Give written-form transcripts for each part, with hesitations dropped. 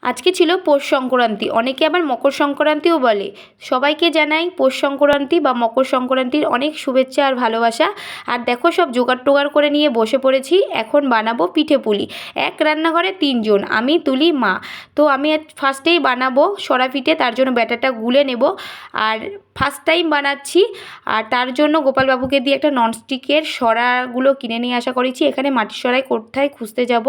আজকে ছিল পৌষ সংক্রান্তি, অনেকে আবার মকর সংক্রান্তিও বলে। সবাইকে জানাই পৌষ সংক্রান্তি বা মকর সংক্রান্তির অনেক শুভেচ্ছা আর ভালোবাসা। আর দেখো সব জোগাড় টোগাড় করে নিয়ে বসে পড়েছি, এখন বানাবো পিঠে পুলি। এক রান্নাঘরে তিনজন, আমি, তুলি, মা। তো আমি ফার্স্টেই বানাবো সরা পিঠে, তার জন্য ব্যাটারটা গুলে নেব। আর ফার্স্ট টাইম বানাচ্ছি, আর তার জন্য গোপালবাবুকে দিয়ে একটা ননস্টিকের সরাগুলো কিনে নিয়ে আসা করেছি। এখানে মাটির সরাই কোথায় খুঁজতে যাব,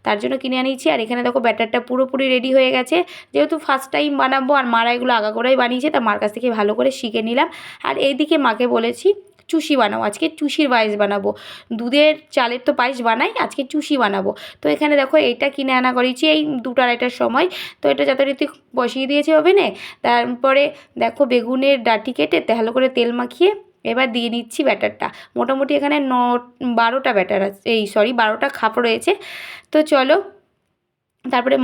তার জন্য কিনে আনিয়েছি। আর এখানে দেখো ব্যাটারটা পুরোপুরি রেডি হয়ে গেছে। যেহেতু ফার্স্ট টাইম বানাবো আর মারা এগুলো আগাগোড়াই বানিয়েছে, তা মার কাছ থেকে ভালো করে শিখে নিলাম। আর এইদিকে মাকে বলেছি চুষি বানাও, আজকে চুষির পায়েস বানাবো। দুধের চালের তো পায়েস বানাই, আজকে চুষি বানাবো। তো এখানে দেখো এইটা কিনে আনা করেছি এই 2-2:30টার সময়। তো এটা যথারীতি বসিয়ে দিয়েছি ওভেনে। তারপরে দেখো বেগুনের ডাঁটি কেটে ভালো করে তেল মাখিয়ে এবার দিয়ে নিচ্ছি ব্যাটারটা। মোটামুটি এখানে 12টা ব্যাটার আছে, 12টা খাপ রয়েছে। তো চলো, তারপরে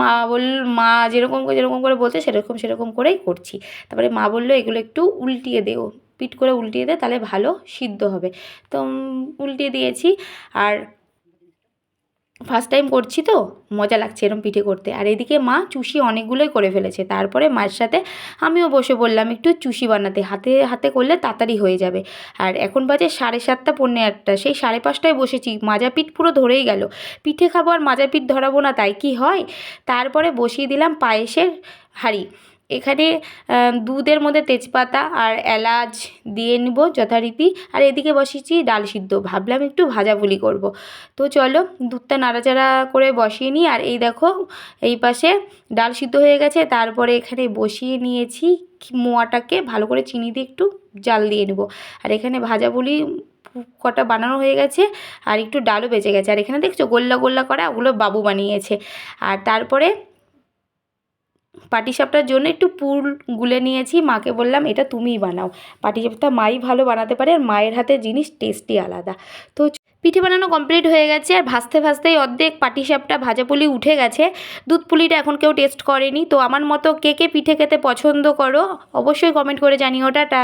মা যেরকম করে বলছে সেরকম করেই করছি। তারপরে মা বললো এগুলো একটু উল্টিয়ে দেও, পিঠ করে উল্টিয়ে দে, তাহলে ভালো সিদ্ধ হবে। তো উল্টিয়ে দিয়েছি। আর ফার্স্ট টাইম করছি তো মজা লাগছে এরকম পিঠে করতে। আর এদিকে মা চুষি অনেকগুলোই করে ফেলেছে। তারপরে মায়ের সাথে আমিও বসে বললাম একটু চুষি বানাতে, হাতে হাতে করলে তাড়াতাড়ি হয়ে যাবে। আর এখন বাজে 7:30, পৌনে 8টা। সেই 5:30টায় বসেছি, মাজা পিঠ পুরো ধরেই গেল। পিঠে খাবো আর মাজা পিঠ ধরাবো না, তাই কি হয়। তারপরে বসিয়ে দিলাম পায়েসের হাঁড়ি। এখানে দুধের মধ্যে তেজপাতা আর এলাচ দিয়ে নিব যথারীতি। আর এদিকে বসিয়েছি ডাল সিদ্ধ, ভাবলাম একটু ভাজাভুলি করব। তো চলো দুধটা নাড়াচাড়া করে বসিয়ে নিই। আর এই দেখো এই পাশে ডাল সিদ্ধ হয়ে গেছে। তারপরে এখানে বসিয়ে নিয়েছি মোয়াটাকে, ভালো করে চিনি দিয়ে একটু জাল দিয়ে নেব। আর এখানে ভাজাভুলি কটা বানানো হয়ে গেছে, আর একটু ডালও বেঁচে গেছে। আর এখানে দেখছো গোল্লা গোল্লা করা, ওগুলো বাবু বানিয়েছে। আর তারপরে পাটিসাপটার জন্য একটু পুর গুলে নিয়েছি, মাকে বললাম এটা তুমিই বানাও। পাটিসাপটা মাই ভালো বানাতে পারে, আর মায়ের হাতের জিনিস টেস্টি আলাদা। তো পিঠে বানানো কমপ্লিট হয়ে গেছে। আর ভাজতে ভাজতেই অর্ধেক পাটিসাপটা ভাজাপুলি উঠে গেছে। দুধ পুলিটা এখন কেউ টেস্ট করেনি। তো আমার মতো কে কে পিঠে খেতে পছন্দ করো অবশ্যই কমেন্ট করে জানিও। টাটা।